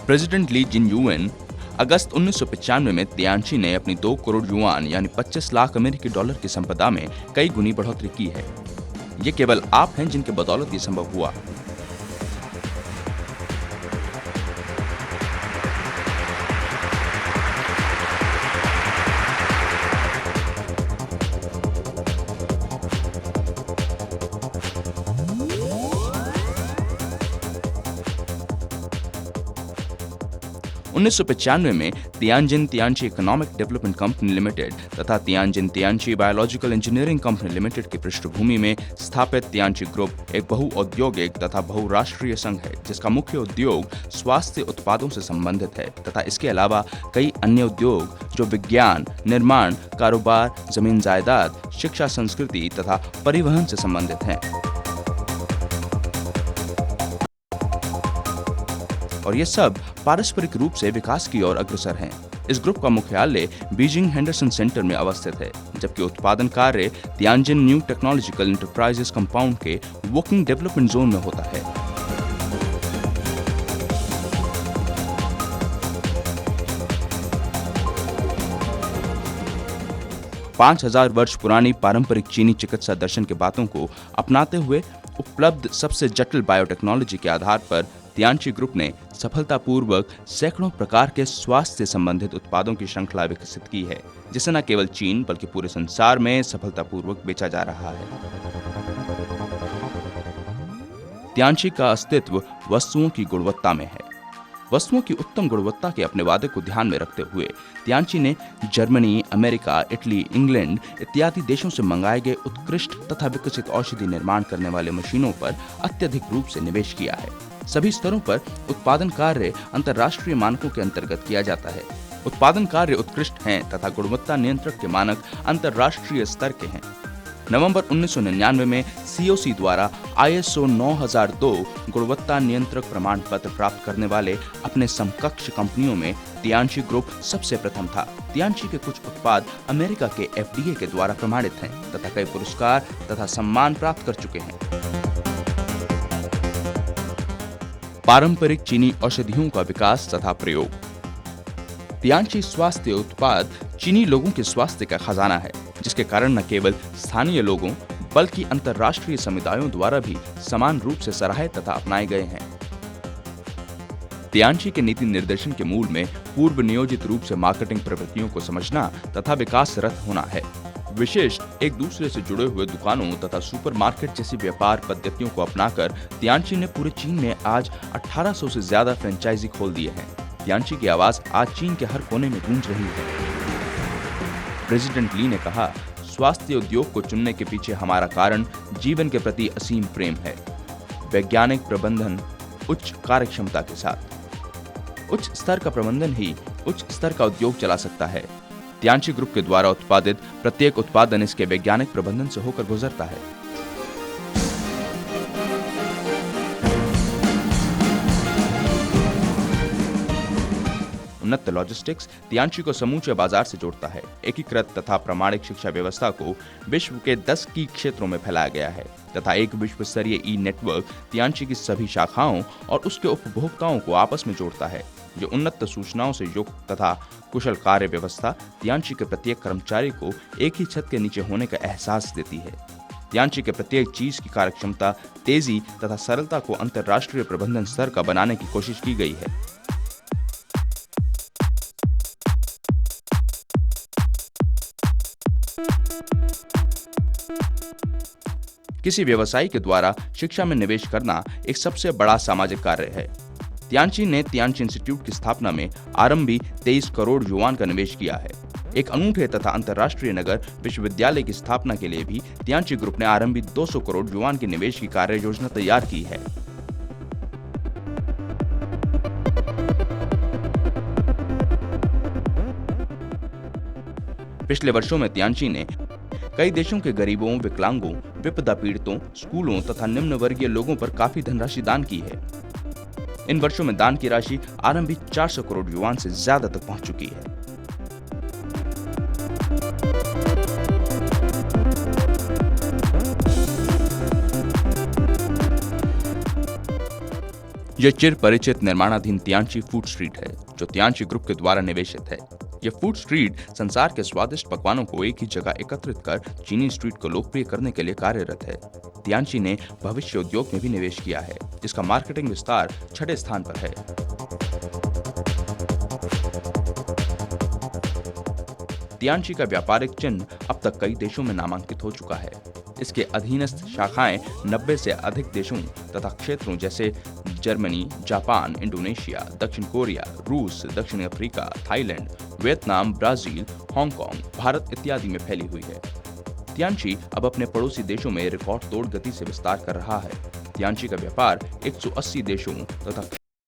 President ली जिन UN अगस्त 1995 में तियानची ने अपनी 2 करोड़ युआन यानी 25 लाख अमेरिकी डॉलर की संपदा में कई गुनी बढ़ोतरी की है। ये केवल आप हैं जिनके बदौलत ये संभव हुआ। 1995 में Tianjin Tianchi economic development company limited तथा Tianjin Tianchi biological engineering company limited की पृष्ठभूमि में स्थापित तियानची ग्रुप एक बहुऔद्योगिक तथा बहुराष्ट्रीय संघ है, जिसका मुख्य उद्योग स्वास्थ्य उत्पादों से संबंधित है तथा इसके अलावा कई अन्य उद्योग जो विज्ञान, निर्माण, कारोबार, जमीन जायदाद, शिक्षा, संस्कृति तथा परिवहन से संबंधित हैं। और ये सब पारस्परिक रूप से विकास की ओर अग्रसर हैं। इस ग्रुप का मुख्यालय बीजिंग हेंडरसन सेंटर में अवस्थित है, जबकि उत्पादन कार्य Tianjin new technological enterprises compound के वर्किंग डेवलपमेंट जोन में होता है। पांच 5000 वर्ष पुरानी पारंपरिक चीनी चिकित्सा दर्शन के बातों को अपनाते हुए उपलब्ध सबसे जटिल बायोटेक्नोलॉजी के आधार पर तियानची ग्रुप ने सफलतापूर्वक सैकड़ों प्रकार के स्वास्थ्य से संबंधित उत्पादों की श्रृंखला विकसित की है, जिसे न केवल चीन बल्कि पूरे संसार में सफलतापूर्वक बेचा जा रहा है। तियानची का अस्तित्व वस्तुओं की गुणवत्ता में है। वस्तुओं की उत्तम गुणवत्ता के अपने वादे को ध्यान में रखते हुए तियानची ने जर्मनी, अमेरिका, इटली, इंग्लैंड इत्यादि देशों से मंगाए गए उत्कृष्ट तथा विकसित औषधि निर्माण करने वाले मशीनों पर अत्यधिक रूप से निवेश किया है। सभी स्तरों पर उत्पादन कार्य अंतर्राष्ट्रीय मानकों के अंतर्गत किया जाता है। उत्पादन कार्य उत्कृष्ट हैं तथा गुणवत्ता नियंत्रक के मानक अंतर्राष्ट्रीय स्तर के हैं। नवंबर 1999 में COC द्वारा ISO 9002 गुणवत्ता नियंत्रक प्रमाण पत्र प्राप्त करने वाले अपने समकक्ष कंपनियों में तियानची ग्रुप सबसे प्रथम था। तियानची के कुछ उत्पाद अमेरिका के FDA के द्वारा प्रमाणित हैं तथा कई पुरस्कार तथा सम्मान प्राप्त कर चुके हैं। पारंपरिक चीनी औषधियों का विकास तथा प्रयोग। तियानची स्वास्थ्य उत्पाद चीनी लोगों के स्वास्थ्य का खजाना है, जिसके कारण न केवल स्थानीय लोगों बल्कि अंतर्राष्ट्रीय समुदायों द्वारा भी समान रूप से सराहे तथा अपनाए गए हैं। तियानची के नीति निर्देशन के मूल में पूर्व नियोजित रूप से मार्केटिंग प्रवृत्तियों को समझना तथा विकासरत होना है। विशिष्ट एक दूसरे से जुड़े हुए दुकानों तथा सुपरमार्केट जैसी व्यापार पद्धतियों को अपनाकर तियानची ने पूरे चीन में आज 1800 से ज्यादा फ्रेंचाइजी खोल दिए हैं। तियानची की आवाज आज चीन के हर कोने में गूंज रही है। प्रेसिडेंट ली ने कहा, स्वास्थ्य उद्योग को चुनने के पीछे हमारा कारण जीवन के प्रति असीम प्रेम है। वैज्ञानिक प्रबंधन उच्च कार्यक्षमता के साथ उच्च स्तर का प्रबंधन ही उच्च स्तर का उद्योग चला सकता है। तियानची ग्रुप के द्वारा उत्पादित प्रत्येक उत्पादन इसके वैज्ञानिक प्रबंधन से होकर गुजरता है। उन्नत लॉजिस्टिक्स तियानची को समूचे बाजार से जोड़ता है। एकीकृत तथा प्रामाणिक शिक्षा व्यवस्था को विश्व के 10 की क्षेत्रों में फैलाया गया है तथा एक विश्व स्तरीय नेटवर्क तियानची की सभी शाखाओं और उसके उपभोक्ताओं को आपस में जोड़ता है। जो उन्नत सूचनाओं से युक्त तथा कुशल कार्य व्यवस्था तियानची के प्रत्येक कर्मचारी को एक ही छत के नीचे होने का एहसास देती है। तियानची के प्रत्येक चीज की कार्यक्षमता, तेजी तथा सरलता को अंतर्राष्ट्रीय प्रबंधन स्तर का बनाने की कोशिश की गई है। किसी व्यवसायी के द्वारा शिक्षा में निवेश करना एक सबसे बड़ा सामाजिक कार्य है। तियानची ने तियानची इंस्टीट्यूट की स्थापना में आरंभी 23 करोड़ युआन का निवेश किया है। एक अनूठे तथा अंतर्राष्ट्रीय नगर विश्वविद्यालय की स्थापना के लिए भी तियानची ग्रुप ने आरंभी 200 करोड़ युआन की निवेश की कार्य योजना तैयार की है। पिछले वर्षों में तियानची ने कई देशों के गरीबों, विकलांगों, विपदा पीड़ितों, स्कूलों तथा निम्न वर्गीय लोगों पर काफी धनराशि दान की है। इन वर्षों में दान की राशि आरंभी 400 करोड़ युआन से ज्यादा तक पहुंच चुकी है। यह चिर परिचित निर्माणाधीन तियानची फूड स्ट्रीट है, जो तियानची ग्रुप के द्वारा निवेशित है। यह फूड स्ट्रीट संसार के स्वादिष्ट पकवानों को एक ही जगह एकत्रित कर चीनी स्ट्रीट को लोकप्रिय करने के लिए कार्यरत है। तियानची ने भविष्य उद्योग में भी निवेश किया है, जिसका मार्केटिंग विस्तार 6ठे स्थान पर है। तियानची का व्यापारिक चिन्ह अब तक कई देशों में नामांकित हो चुका है। इसके अधीनस्थ शाखाएं 90 से अधिक देशों तथा क्षेत्रों जैसे जर्मनी, जापान, इंडोनेशिया, दक्षिण कोरिया, रूस, दक्षिण Africa, Thailand, Vietnam, Brazil, Hong Kong, Bharat इत्यादि में फैली हुई है। तियानची अब अपने पड़ोसी देशों में रिकॉर्ड तोड़ गति से विस्तार कर रहा है। तियानची का व्यापार 180 देशों तथा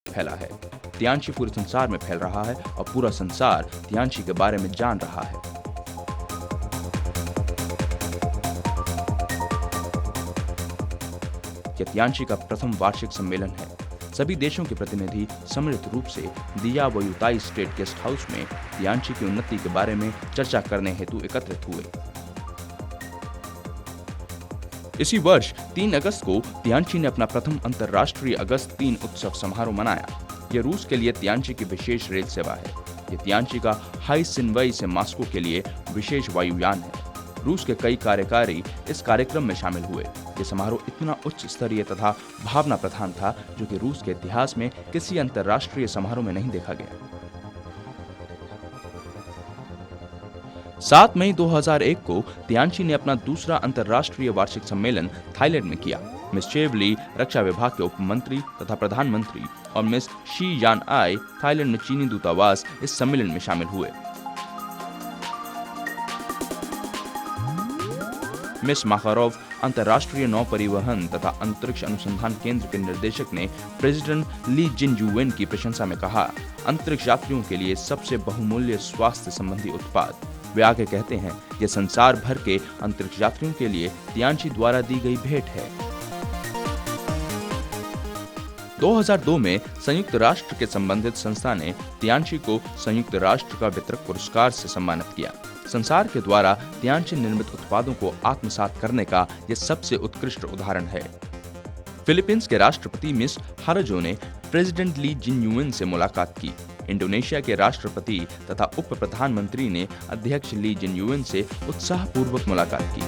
फैला है। तियानची पूरे संसार में फैल रहा है और पूरा संसार तियानची के बारे में जान रहा है। यह तियानची का प्रथम वार्षिक सम्मेलन है। सभी देशों के प्रतिनिधि सम्मिलित रूप से दिया वयुताई स्टेट गेस्ट हाउस में तियानची की उन्नति के बारे में चर्चा करने हेतु एकत्रित हुए। इसी वर्ष 3 अगस्त को तियानची ने अपना प्रथम अंतर्राष्ट्रीय अगस्त 3 उत्सव समारोह मनाया। यह रूस के लिए तियानची की विशेष रेल सेवा है। यह तियानची का हाई सिनवई से मॉस्को के लिए विशेष वायुयान है। रूस के कई कार्यकारी इस कार्यक्रम में शामिल हुए। यह समारोह इतना उच्च स्तरीय तथा भावना प्रधान था, जो कि रूस के इतिहास में किसी अंतर्राष्ट्रीय समारोह में नहीं देखा गया। 7 मई 2001 को तियानची ने अपना दूसरा अंतर्राष्ट्रीय वार्षिक सम्मेलन थाईलैंड में किया। मिस चेव ली रक्षा विभाग के उप मंत्री तथा प्रधानमंत्री और मिस शी यान आई थाईलैंड में चीनी दूतावास इस सम्मेलन में शामिल हुए। मिस माकारोव अंतर्राष्ट्रीय नौ परिवहन तथा अंतरिक्ष अनुसंधान केंद्र के निर्देशक ने प्रेसिडेंट ली जिन यूएन की प्रशंसा में कहा, अंतरिक्ष यात्रियों के लिए सबसे बहुमूल्य स्वास्थ्य संबंधी उत्पाद। वे आगे कहते हैं, यह संसार भर के अंतरिक्ष यात्रियों के लिए तियानची द्वारा दी गई भेंट है। 2002 में संयुक्त राष्ट्र के संबंधित संस्था ने तियानची को संयुक्त राष्ट्र का वितरक पुरस्कार से सम्मानित किया। संसार के द्वारा तियानची निर्मित उत्पादों को आत्मसात करने का यह सबसे उत्कृष्ट उदाहरण है। फिलीपींस के राष्ट्रपति मिस हाराजो ने प्रेसिडेंट ली जिन यूएन से मुलाकात की। इंडोनेशिया के राष्ट्रपति तथा उप प्रधानमंत्री ने अध्यक्ष ली जिन यूएन से उत्साहपूर्वक मुलाकात की।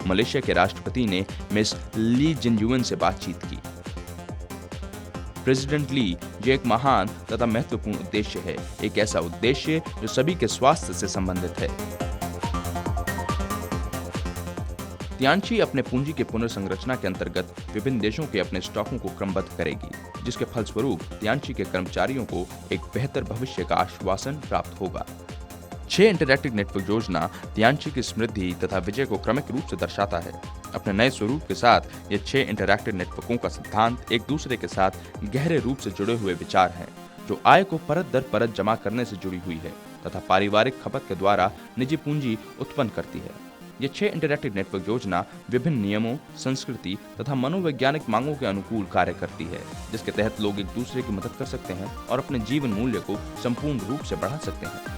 मलेशिया के राष्ट्रपति ने मिस ली जिन यूएन से बातचीत की। प्रेसिडेंट ली, ये एक महान तथा महत्वपूर्ण उद्देश्य है, एक ऐसा उद्देश्य जो सभी के स्वास्थ्य से संबंधित है। तियानची अपने पूंजी के पुनर्संरचना के अंतर्गत विभिन्न देशों के अपने स्टॉकों को क्रमबद्ध करेगी, जिसके फलस्वरूप तियानची के कर्मचारियों को एक बेहतर भविष्य का आश्वासन प्राप्त होगा। 6 इंटरैक्टिव नेटवर्क योजना तियानची की समृद्धि तथा विजय को क्रमिक रूप से दर्शाता है। अपने नए स्वरूप के साथ ये 6 इंटरैक्टिव नेटवर्कों का सिद्धांत एक दूसरे के साथ गहरे रूप से जुड़े हुए विचार हैं, जो आय को परत दर परत जमा करने से जुड़ी हुई है तथा पारिवारिक खपत के द्वारा निजी पूंजी उत्पन्न करती है। ये 6 इंटरैक्टिव नेटवर्क योजना विभिन्न नियमों, संस्कृति तथा मनोवैज्ञानिक मांगों के अनुकूल कार्य करती है, जिसके तहत लोग एक दूसरे की मदद कर सकते हैं और अपने जीवन मूल्य को संपूर्ण रूप से बढ़ा सकते हैं।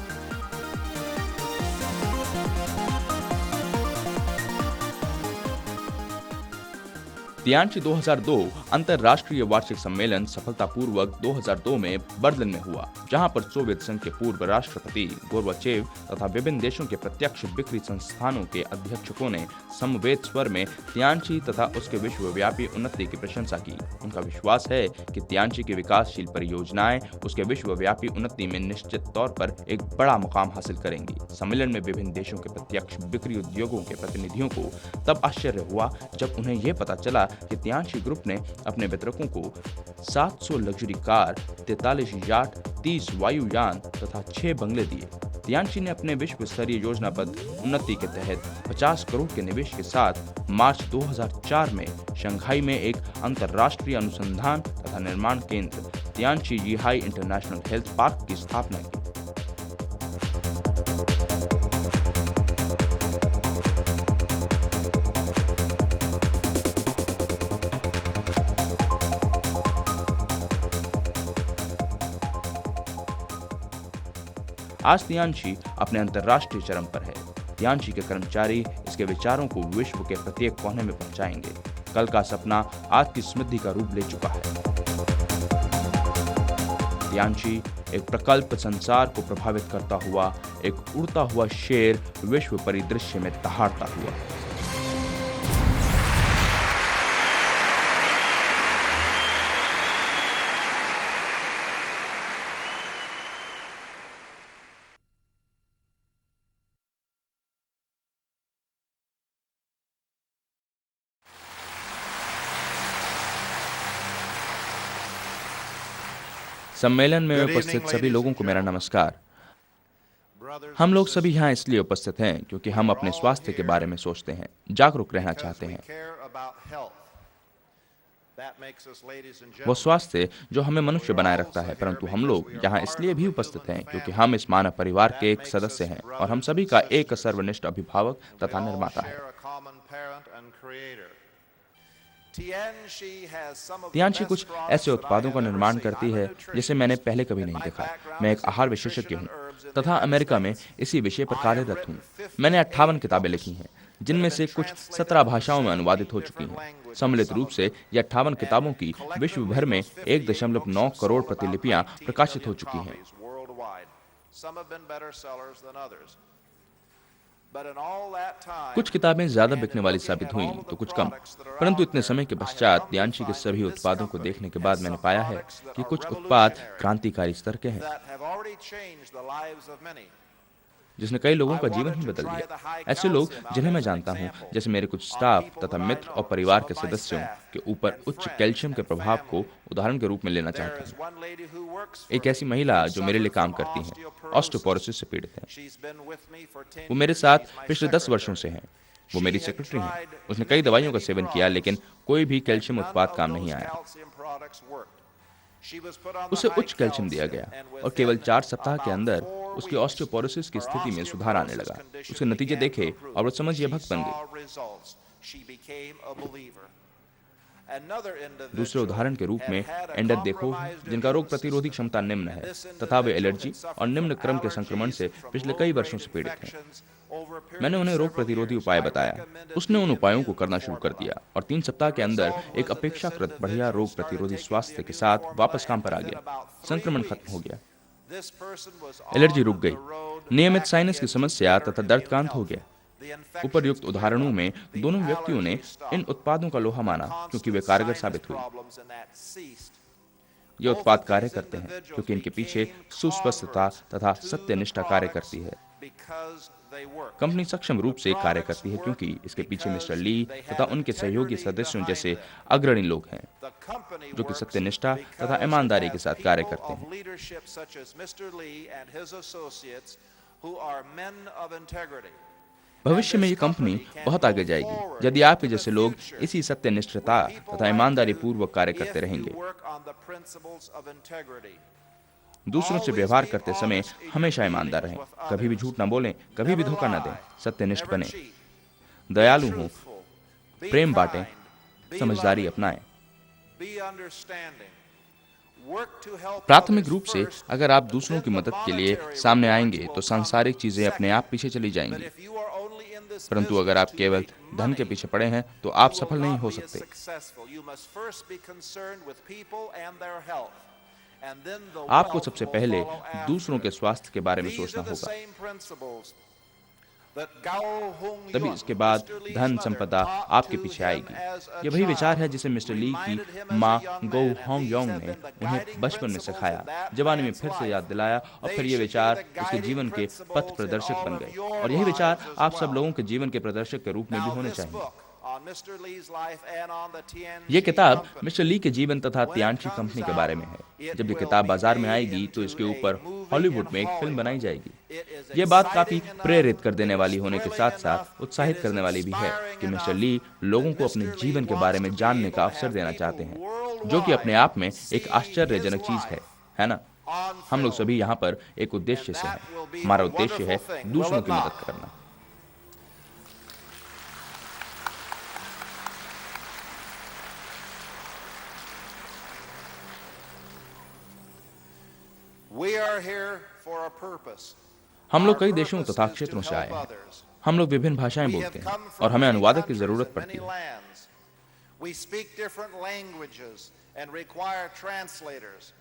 तियानची 2002 अंतर्राष्ट्रीय वार्षिक सम्मेलन सफलतापूर्वक 2002 में बर्लिन में हुआ, जहां पर सोवियत संघ के पूर्व राष्ट्रपति गोर्बाचेव तथा विभिन्न देशों के प्रत्यक्ष बिक्री संस्थानों के अध्यक्षों ने समवेत स्वर में तियानची तथा उसके विश्वव्यापी उन्नति की प्रशंसा की। उनका विश्वास है कि तियानची की विकासशील परियोजनाएं उसके विश्वव्यापी उन्नति में निश्चित तौर पर एक बड़ा मुकाम हासिल करेंगी। सम्मेलन में विभिन्न देशों के प्रत्यक्ष बिक्री उद्योगों के प्रतिनिधियों को तब आश्चर्य हुआ जब उन्हें यह पता चला कि तियानची ग्रुप ने अपने वितरकों को 700 लग्जरी कार, 43 याट, 30 वायुयान तथा 6 बंगले दिए। तियानची ने अपने विश्व स्तरीय योजनाबद्ध उन्नति के तहत 50 करोड़ के निवेश के साथ मार्च 2004 में शंघाई में एक अंतर्राष्ट्रीय अनुसंधान तथा निर्माण केंद्र तियानची यीहाई इंटरनेशनल हेल्थ पार्क की स्थापना की। आज तियानची अपने अंतर्राष्ट्रीय चरम पर है। तियानची के कर्मचारी इसके विचारों को विश्व के प्रत्येक कोने में पहुंचाएंगे। कल का सपना आज की समृद्धि का रूप ले चुका है। तियांशी एक प्रकल्प संसार को प्रभावित करता हुआ एक उड़ता हुआ शेर विश्व परिदृश्य में दहाड़ता हुआ। सम्मेलन में उपस्थित सभी लोगों को मेरा नमस्कार। हम लोग सभी यहाँ इसलिए उपस्थित हैं क्योंकि हम अपने स्वास्थ्य के बारे में सोचते हैं, जागरूक रहना चाहते हैं। वो स्वास्थ्य जो हमें मनुष्य बनाए रखता है, परंतु हम लोग यहाँ इसलिए भी उपस्थित हैं क्योंकि हम इस मानव परिवार के एक सदस्य हैं और हम सभी का एक सर्वनिष्ठ अभिभावक तथा निर्माता है। तियांशी कुछ ऐसे उत्पादों का निर्माण करती है जिसे मैंने पहले कभी नहीं देखा। मैं एक आहार विशेषज्ञ हूँ तथा अमेरिका में इसी विषय पर कार्यरत हूँ। मैंने 58 किताबें लिखी हैं, जिनमें से कुछ 17 भाषाओं में अनुवादित हो चुकी हैं। सम्मिलित रूप से ये 58 किताबों की विश्व भर में 1.9 करोड़ प्रतिलिपियां प्रकाशित हो चुकी हैं। कुछ किताबें ज्यादा बिकने वाली साबित हुई तो कुछ कम, परंतु इतने समय के पश्चात तियांशी के सभी उत्पादों को देखने के बाद मैंने पाया है कि कुछ उत्पाद क्रांतिकारी स्तर के हैं, जिसने कई लोगों का जीवन ही बदल दिया। ऐसे लोग जिन्हें मैं जानता हूं, जैसे मेरे कुछ स्टाफ तथा मित्र और परिवार के सदस्यों के ऊपर उच्च कैल्शियम के प्रभाव को उदाहरण के रूप में लेना चाहते हैं। एक ऐसी महिला जो मेरे लिए काम करती हैं, ऑस्टियोपोरोसिस से पीड़ित हैं। वो मेरे साथ पिछले 10 वर्षों से हैं। वो मेरी सेक्रेटरी हैं। उसने कई दवाइयों का सेवन किया, लेकिन कोई भी कैल्शियम उत्पाद काम नहीं आया। उसे उच्च कैल्शियम दिया गया और केवल 4 सप्ताह के अंदर उसकी ऑस्टियोपोरोसिस की स्थिति में सुधार आने लगा। उसके नतीजे देखे और वो समझिए भक्त बन गई। दूसरे उदाहरण के रूप में एंडर देखो, जिनका रोग प्रतिरोधी क्षमता निम्न है तथा वे एलर्जी और निम्न क्रम के संक्रमण से पिछले कई वर्षों से पीड़ित हैं। मैंने उन्हें रोग प्रतिरोधी उपाय बताया। उसने उन उपायों को करना शुरू कर दिया और 3 सप्ताह के अंदर एक अपेक्षाकृत बढ़िया रोग प्रतिरोधी स्वास्थ्य के साथ वापस काम पर आ गया। संक्रमण खत्म हो गया, एलर्जी रुक गई, नियमित साइनस की समस्या तथा दर्द का अंत हो गया। उपर्युक्त उदाहरणों में दोनों व्यक्तियों ने इन उत्पादों का लोहा माना क्योंकि वे कारगर साबित हुए। ये उत्पाद कार्य करते हैं क्योंकि इनके पीछे सुस्पष्टता तथा सत्यनिष्ठा कार्य करती है। कंपनी सक्षम रूप से कार्य करती है क्योंकि इसके पीछे मिस्टर ली तथा उनके सहयोगी सदस्यों जैसे अग्रणी लोग हैं, जो कि सत्यनिष्ठा तथा ईमानदारी के साथ कार्य करते हैं। भविष्य में ये कंपनी बहुत आगे जाएगी यदि आपके जैसे लोग इसी सत्यनिष्ठता तथा ईमानदारी पूर्वक कार्य करते रहेंगे। दूसरों से व्यवहार करते समय हमेशा ईमानदार रहें, कभी भी झूठ न बोलें, कभी भी धोखा न दें, सत्यनिष्ठ बनें, दयालु हों, प्रेम बांटें, समझदारी अपनाएं। प्राथमिक रूप से अगर आप दूसरों की मदद के लिए सामने आएंगे तो सांसारिक चीजें अपने आप पीछे चली जाएंगी, परंतु अगर आप केवल धन के पीछे पड़े हैं तो आप सफल नहीं हो सकते। आपको सबसे पहले दूसरों के स्वास्थ्य के बारे में सोचना होगा, तभी इसके बाद धन संपदा आपके पीछे आएगी। यह वही विचार है जिसे मिस्टर ली की माँ गो होंग योंग ने उन्हें बचपन में सिखाया, जवानी में फिर से याद दिलाया और फिर ये विचार उसके जीवन के पथ प्रदर्शक बन गए। और यही विचार आप सब लोगों के जीवन के प्रदर्शक के रूप में भी होने चाहिए। ये किताब मिस्टर ली के जीवन तथा तियांशी कंपनी के बारे में है। जब ये किताब बाजार में आएगी तो इसके ऊपर हॉलीवुड में एक फिल्म बनाई जाएगी। ये बात काफी प्रेरित कर देने वाली होने के साथ साथ उत्साहित करने वाली भी है कि मिस्टर ली लोगों को अपने जीवन के बारे में जानने का अवसर देना चाहते हैं, जो कि अपने आप में एक आश्चर्यजनक चीज है ना? हम लोग सभी यहाँ पर एक उद्देश्य से हैं। हमारा उद्देश्य है दूसरों की मदद करना। हम लोग कई देशों तथा क्षेत्रों से आए हैं। हम लोग विभिन्न भाषाएं बोलते हैं और हमें अनुवादक की जरूरत पड़ती है। We speak different languages and require translators.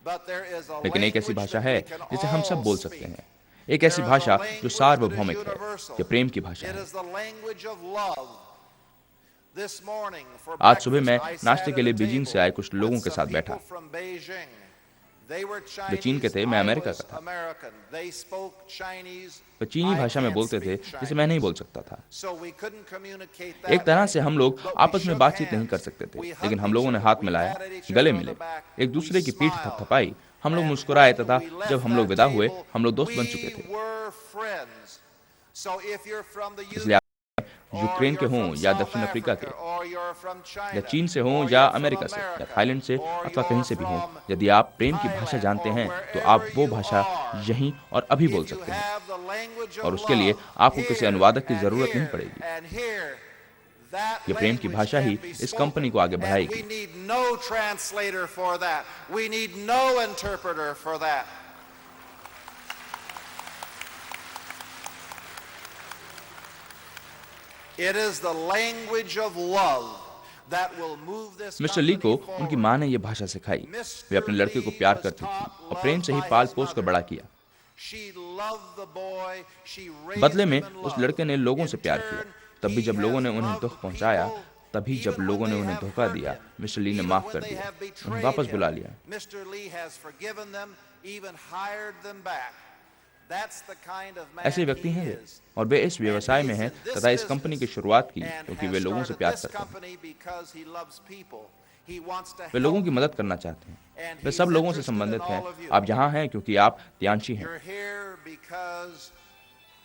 But there is a लेकिन एक ऐसी language भाषा that है we can जिसे हम सब all बोल सकते speak. हैं, एक ऐसी There is a भाषा जो language that is सार्वभौमिक है, universal. यह प्रेम की भाषा It है। is the language of love. This morning for आज सुबह मैं breakfast, I नाश्ते sat के at लिए a बीजिंग से table आए कुछ लोगों with के some साथ people बैठा। from Beijing. They were वे चीन के Chinese, थे, मैं I अमेरिका was का था। American. They spoke Chinese. वे चीनी I भाषा में can't बोलते थे speak जिसे मैं नहीं Chinese. बोल सकता था। So we couldn't communicate एक that तरह way. से हम लोग But we आपस में shook बातचीत नहीं hands. कर सकते थे, We लेकिन hugged हम लोगों each ने other. हाथ We मिलाया, patted each गले other on मिले, the back. एक We दूसरे की पीठ smiled. थपथपाई, हम लोग And मुस्कुराए when तथा we left जब हम लोग that विदा हुए, table, हम लोग दोस्त बन चुके we थे। were friends. So if you're from the इसलिए आप or यूक्रेन के you're हों from या South दक्षिण अफ्रीका के, Africa, or you're from China, या चीन से हों or या you're from अमेरिका से, या America, थाईलैंड से, or अथवा कहीं you're से भी हों, from यदि आप प्रेम की भाषा Thailand, जानते or हैं तो wherever आप वो you भाषा are, यहीं और अभी बोल if you सकते हैं, have the language और of उसके लिए love, आपको किसी here अनुवादक की and जरूरत नहीं here पड़ेगी। and here, that ये प्रेम की language भाषा ही can be इस कंपनी को आगे spoken, and बढ़ाएगी। we need no translator for that. We need no interpreter for that. It is the language of love that will move this Mr Lee को company उनकी forward. माँ ने यह भाषा सिखाई। वे अपने लड़के को प्यार करती थी और प्रेम से ही पाल पोस कर बड़ा किया। She loved the boy. She raised बदले में him in उस love. लड़के ने लोगों से In प्यार किया। turn, तब भी he जब लोगों ने has उन्हें loved दुख पहुंचाया, people, तभी जब even लोगों when ने they उन्हें have धोखा hurt दिया, him, मिस्टर ली ने even माफ when कर they दिया, have betrayed उन्हें वापस him. बुला लिया। Mr. Lee has forgiven them, even hired them back. That's the kind of man ऐसे व्यक्ति he हैं वे, is. और वे इस And व्यवसाय he's में हैं in this तथा इस कंपनी की business शुरुआत की and क्योंकि has वे लोगों से started प्यार this करते हैं। company because he loves people. He wants to वे लोगों की help मदद करना चाहते हैं। And वे he's सब लोगों से interested संबंधित in हैं। all of you. आप यहाँ हैं क्योंकि आप तियांशी हैं। You're here because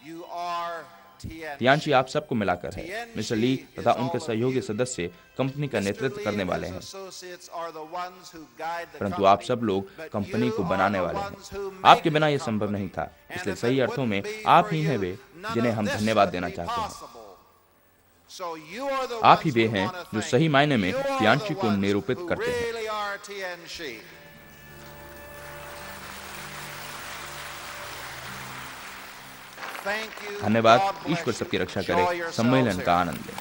you are तियांशी आप सबको मिलाकर है। Tianchi मिस्टर ली is तथा all उनके of सहयोगी you. सदस्य कंपनी का Mr. नेतृत्व Lee करने and वाले his हैं, associates are the ones who guide the परंतु आप company. सब लोग But कंपनी you को are बनाने the वाले ones who हैं। make आपके बिना the यह संभव company. नहीं था, And इसलिए if सही it अर्थों में wouldn't be आप for ही you, हैं वे none जिन्हें of हम this धन्यवाद would देना be चाहते हैं। possible. So you are the आप ही ones वे we हैं want to जो thank. सही मायने में You are तियांशी the को ones निरूपित who करते हैं। really are Tianchi. Thank you. धन्यवाद। God bless Ishwar you. सबकी रक्षा Enjoy करे। yourselves सम्मेलन here. का आनंद लें।